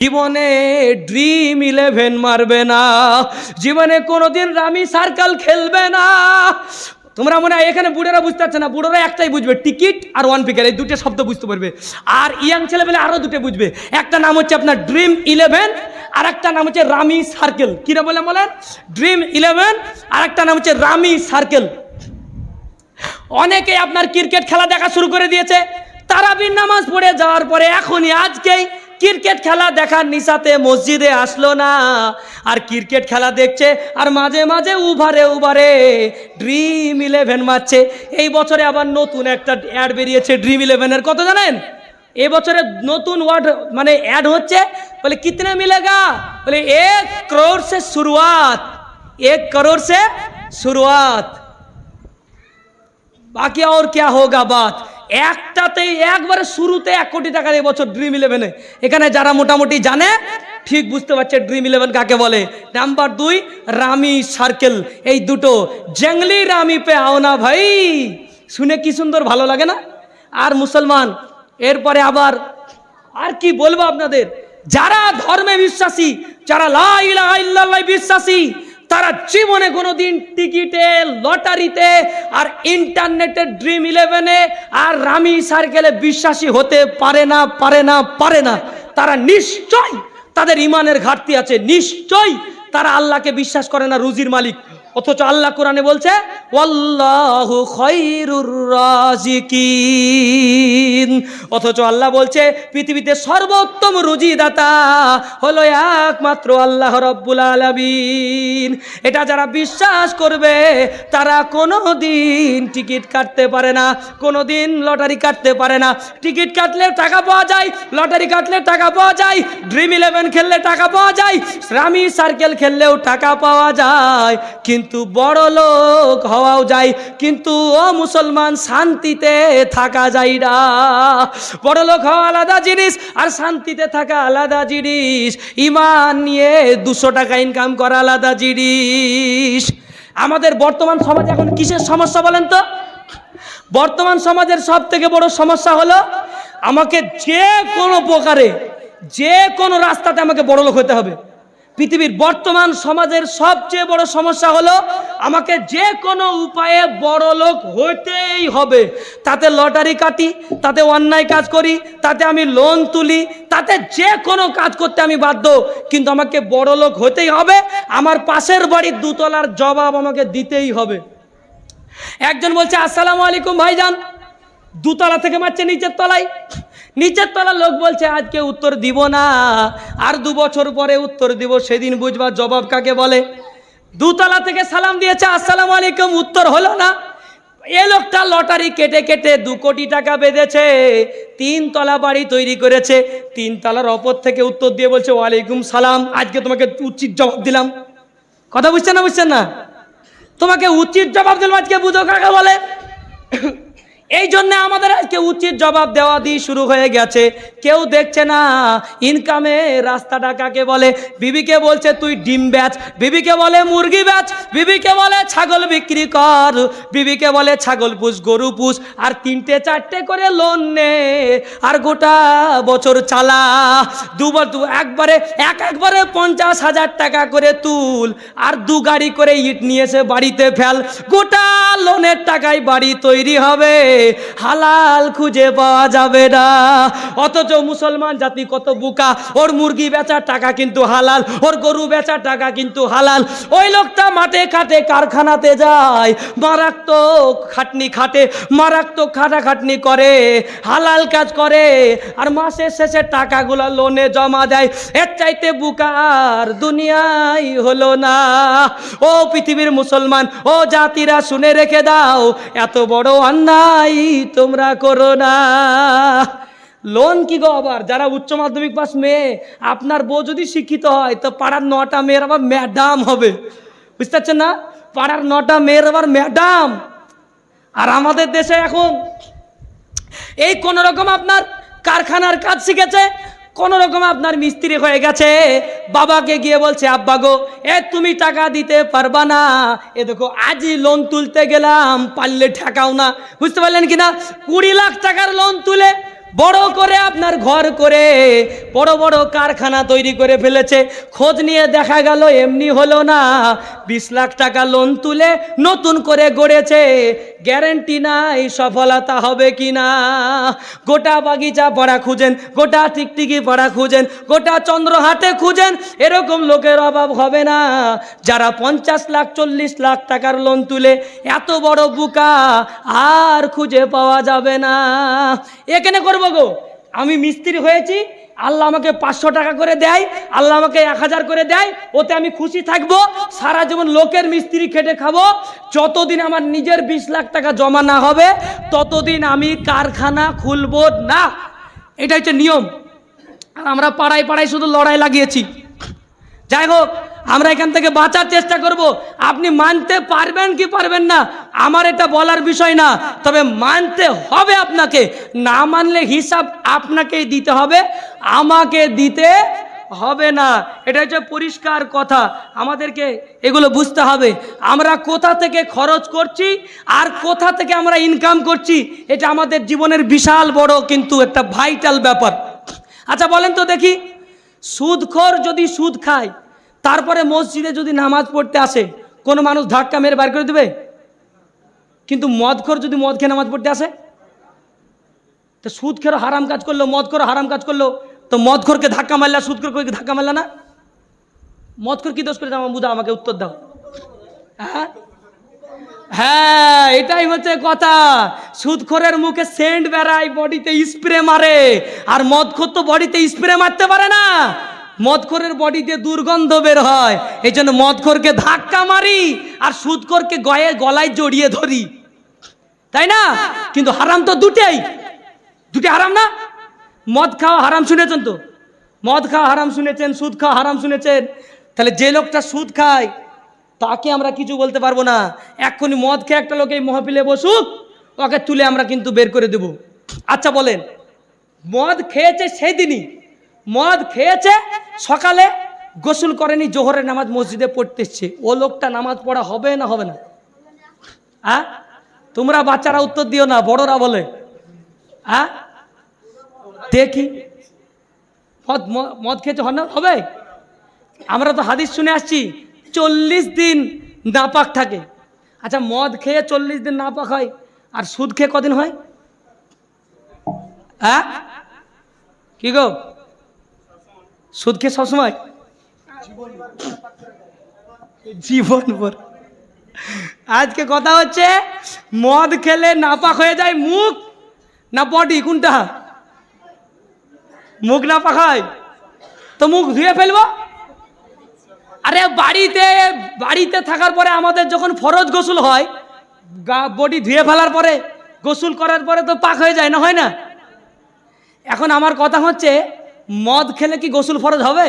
জীবনে ড্রিম 11 মারবে না, জীবনে কোনোদিন রামি সার্কেল খেলবে না। তোমরা মনে হয় এখানে বুড়োরা বুঝতে পারছে না, বুড়োরা একটাই বুঝবে, টিকিট আর ওয়ান পিকার, এই দুটো শব্দ বুঝতে পারবে। আর ইয়াং ছেলেবেলে আরো দুটো বুঝবে, একটা নাম হচ্ছে আপনার ড্রিম 11 আর একটা নাম হচ্ছে রামি সার্কেল। কিনা বলে বলেন? ড্রিম 11 আর একটা নাম হচ্ছে রামি সার্কেল। অনেকেই আপনার ক্রিকেট খেলা দেখা শুরু করে দিয়েছে, তারাবির নামাজ পড়ে যাওয়ার পরে এখনই আজকেই ক্রিকেট খেলা দেখার নিশাতে মসজিদে আসলো না, আর ক্রিকেট খেলা দেখছে আর মাঝে মাঝে উভারে ড্রিম 11 মারছে। এই বছরে আবার নতুন একটা অ্যাড বেরিয়েছে ড্রিম 11-এর, কত জানেন? এবছরে নতুন ওয়ার্ড মানে অ্যাড হচ্ছে, বলে কিতনে মিলেগা, বলে 1 करोड़ से शुरुआत, 1 करोड़ से शुरुआत, বাকি আর क्या होगा बात। একটাতেই একবারে শুরুতে 1 কোটি টাকার এই বছর ড্রিম 11-এ। এখানে যারা মোটামুটি জানে ঠিক বুঝতে পারছে ড্রিম 11 কাকে বলে। নাম্বার 2 রামি সার্কেল, এই দুটো জঙ্গলি রামি পে आओ না ভাই, শুনে কি সুন্দর ভালো লাগে না? আর মুসলমান এরপরে আবার আর কি বলবো আপনাদের, যারা ধর্মে বিশ্বাসী, যারা লা ইলাহা ইল্লাল্লাহ বিশ্বাসী, তারা জীবনে কোনোদিন টিকিটে, লটারিতে আর ইন্টারনেটের ড্রিম 11-এ আর রামি সার্কেলে বিশ্বাসী হতে পারে না। তারা নিশ্চয় তাদের ইমানের ঘাটতি আছে, নিশ্চয় তারা আল্লাহকে বিশ্বাস করে না রুজির মালিক। অথচ আল্লাহ কোরআনে বলছে ওয়াল্লাহু খায়রুর রাজিকিন, অথচ আল্লাহ বলছে পৃথিবীতে সর্বোত্তম রুজিদাতা হলো একমাত্র আল্লাহ রাব্বুল আলামিন। এটা যারা বিশ্বাস করবে তারা কোনোদিন টিকিট কাটতে পারে না, কোনোদিন লটারি কাটতে পারে না। টিকিট কাটলে টাকা পাওয়া যায়, লটারি কাটলে টাকা পাওয়া যায়, ড্রিম 11 খেললে টাকা পাওয়া যায়, রামি সার্কেল খেললেও টাকা পাওয়া যায়, কিন্তু বড় লোক হওয়াও যায়। কিন্তু ও মুসলমান, শান্তিতে থাকা যায় না। বড় লোক হওয়া আলাদা জিনিস আর শান্তিতে থাকা আলাদা জিনিস, ঈমান নিয়ে 200 টাকা ইনকাম করা আলাদা জিনিস। আমাদের বর্তমান সমাজে এখন কিসের সমস্যা বলেন তো? বর্তমান সমাজের সব থেকে বড় সমস্যা হলো আমাকে যে কোনো প্রকারে, যে কোনো রাস্তাতে আমাকে বড় লোক হতে হবে। পৃথিবীর বর্তমান সমাজের সবচেয়ে বড় সমস্যা হলো আমাকে যে কোনো উপায়ে বড় লোক হতেই হবে। তাতে লটারি কাটি, তাতে অন্যায় কাজ করি, তাতে আমি লোন তুলি, তাতে যে কোনো কাজ করতে আমি বাধ্য, কিন্তু আমাকে বড় লোক হতেই হবে। আমার পাশের বাড়ির 2 তলার জবাব আমাকে দিতেই হবে। একজন বলছে আসসালামু আলাইকুম ভাইজান, 2 তলা থেকে মারছে নিচের তলায়। নিচের তলার লোক বলছে আজকে উত্তর দিব না, আর 2 বছর পরে উত্তর দিব, সেদিন বুঝবা জবাব কাকে বলে। 2 তলা থেকে সালাম দিয়েছে আসসালামু আলাইকুম, উত্তর হলো না। এ লোকটা লটারি কেটে কেটে 2 কোটি টাকা বেঁধেছে, 3 তলা বাড়ি তৈরি করেছে, 3 তলার ওপর থেকে উত্তর দিয়ে বলছে ওয়ালাইকুম সালাম, আজকে তোমাকে উচিত জবাব দিলাম। কথা বুঝছেন না? বুঝছেন না? তোমাকে উচিত জবাব দিলাম, আজকে বুঝো কাকে বলে। এই জন্য আমাদের আজকে উচিত জবাব দেওয়া দিয়ে শুরু হয়ে গেছে। কেউ দেখছে না ইনকামে রাস্তাটা কাকে বলে। বিবিকে বলছে তুই ডিম বেচ, বিবিকে বলে মুরগি বেচ, বিবিকে বলে ছাগল বিক্রি কর, বিবিকে বলে ছাগল পুষ, গরু পুষ, আর 3টে 4টে করে লোন নে, আর গোটা বছর চালা। একবারে 50,000 টাকা করে তুল, আর 2 গাড়ি করে ইট নিয়ে এসে বাড়িতে ফেল, গোটা লোনের টাকায় বাড়ি তৈরি হবে, হালাল খুঁজে পাওয়া যাবে না। অথচ মুসলমান জাতি কত বোকা, ওর মুরগি বেচার টাকা কিন্তু হালাল, ওর গরু বেচার টাকা কিন্তু হালাল। ওই লোকটা মাঠে খাটে, কারখানাতে যায়, মারাত্মক খাটনি খাটে, মারাত্মক খাটাখাটনি করে, হালাল কাজ করে, আর মাসের শেষে টাকাগুলো লোনে জমা দেয়। এর চাইতে বোকা আর দুনিয়ায় হলো না। ও পৃথিবীর মুসলমান, ও জাতিরা শুনে রেখে দাও, এত বড় অন্যায় তোমরা করো না। লোন কি গো? আবার যারা উচ্চ মাধ্যমিক পাস মেয়ে, আপনার বউ যদি শিক্ষিত হয় তো পাড়ার 9টা মেয়ের আবার ম্যাডাম হবে, বুঝতে পারছেন না? পাড়ার 9টা মেয়ের আবার ম্যাডাম। আর আমাদের দেশে এখন এই কোন রকম আপনার কারখানার কাজ শিখেছে, কোন রকম আপনার মিস্ত্রি হয়ে গেছে, বাবাকে গিয়ে বলছে আব্বা গো তুমি টাকা দিতে পারবা না, এ দেখো আজই লোন তুলতে গেলাম, পারলে ঠেকাও না। বুঝতে পারলেন কিনা? 20 লাখ টাকার লোন তুলে বড় করে আপনার ঘর করে বড় বড় কারখানা তৈরি করে ফেলেছে। খোঁজ নিয়ে দেখা গেল এমনি হলো না, 20 লাখ টাকা লোন তুলে নতুন করে গড়েছে, গ্যারেন্টি নাই সফলতা হবে কি না। গোটা বাগিচা পাড়া খুঁজেন, গোটা টিকটিকি পাড়া খুঁজেন, গোটা চন্দ্রহাটে খুঁজেন, এরকম লোকের অভাব হবে না যারা 50 লাখ 40 লাখ টাকার লোন তুলে এত বড় বুকা আর খুঁজে পাওয়া যাবে না। এখানে করবো গো, আমি মিস্ত্রি হয়েছি, আল্লাহ আমাকে 500 টাকা করে দেয়, আল্লাহ আমাকে 1000 করে দেয়, ওতে আমি খুশি থাকবো, সারা জীবন লোকের মিস্ত্রি খেটে খাবো, যতদিন আমার নিজের 20 লাখ টাকা জমা না হবে ততদিন আমি কারখানা খুলবো না। এটা হচ্ছে নিয়ম। আর আমরা পাড়ায় পাড়ায় শুধু লড়াই লাগিয়েছি। যাই হোক, আমরা এখান থেকে বাঁচার চেষ্টা করব। আপনি মানতে পারবেন কি পারবেন না আমার এটা বলার বিষয় না, তবে মানতে হবে আপনাকে। না মানলে হিসাব আপনাকেই দিতে হবে, আমাকে দিতে হবে না। এটা হচ্ছে পরিষ্কার কথা। আমাদেরকে এগুলো বুঝতে হবে, আমরা কোথা থেকে খরচ করছি আর কোথা থেকে আমরা ইনকাম করছি, এটা আমাদের জীবনের বিশাল বড় কিন্তু একটা ভাইটাল ব্যাপার। আচ্ছা বলেন তো দেখি, সুদখোর যদি সুদ খায় তারপরে মসজিদে যদি নামাজ পড়তে আসে, কোনো মানুষ ধাক্কা মেরে বার করে দেবে? কিন্তু মদখোর যদি মদ খেয়ে নামাজ পড়তে আসে, তো সুদখোর হারাম কাজ করলো, মদখোর হারাম কাজ করলো, তো মদখোরকে ধাক্কা মারলা, সুদখোরকে ধাক্কা মারলা না? মদখোর কি দোষ করে আমার বুঝা, আমাকে উত্তর দাও। হ্যাঁ, এটাই হচ্ছে কথা। সুদখোরের মুখে সেন্ট বেড়ায়, বডিতে স্প্রে মারে, আর মদখোর তো বডিতে স্প্রে মারতে পারে না, মদখোরের বডিতে দুর্গন্ধ বের হয়। এই জন্য মদখোরকে ধাক্কা মারি আর সুদখোরকে গলায় জড়িয়ে ধরি, তাই না? কিন্তু হারাম তো দুটেই, দুটি হারাম না? মদ খাওয়া হারাম শুনেছেন তো? মদ খাওয়া হারাম শুনেছেন, সুদ খাওয়া হারাম শুনেছেন। তাহলে যে লোকটা সুদ খায় তাকে আমরা কিছু বলতে পারবো না। এক্ষুনি মদ খেয়ে একটা লোক এই মহফিলে বসুক, ওকে তুলে আমরা কিন্তু বের করে দেব। আচ্ছা বলেন, মদ খেয়েছে সেই দিনই, মদ খেয়েছে সকালে গোসল করেনি, জোহরের নামাজ মসজিদে পড়তেছে, ও লোকটা নামাজ পড়া হবে না হবে না? হ্যাঁ, তোমরা বাচ্চারা উত্তর দিও না, বড়রা বলে। হ্যাঁ দেখি, মদ খেয়েছে হবে? আমরা তো হাদিস শুনে আসছি 40 দিন নাপাক থাকে। আচ্ছা, মদ খেয়ে 40 দিন নাপাক হয়, আর সুদ খেয়ে কদিন হয়? হ্যাঁ কি গো, সুদ খেয়ে সবসময় জীবন ভর। আজকে কথা হচ্ছে, মদ খেলে নাপাক হয়ে যায় মুখ না বডি, কোনটা? মুখ নাপাক হয় তো মুখ ধুয়ে ফেলবো। আরে বাড়িতে থাকার পরে আমাদের যখন ফরজ গোসল হয়, বডি ধুয়ে ফেলার পরে, গোসল করার পরে তো পাক হয়ে যায় না, হয় না? এখন আমার কথা হচ্ছে, মদ খেলে কি গোসল ফরজ হবে?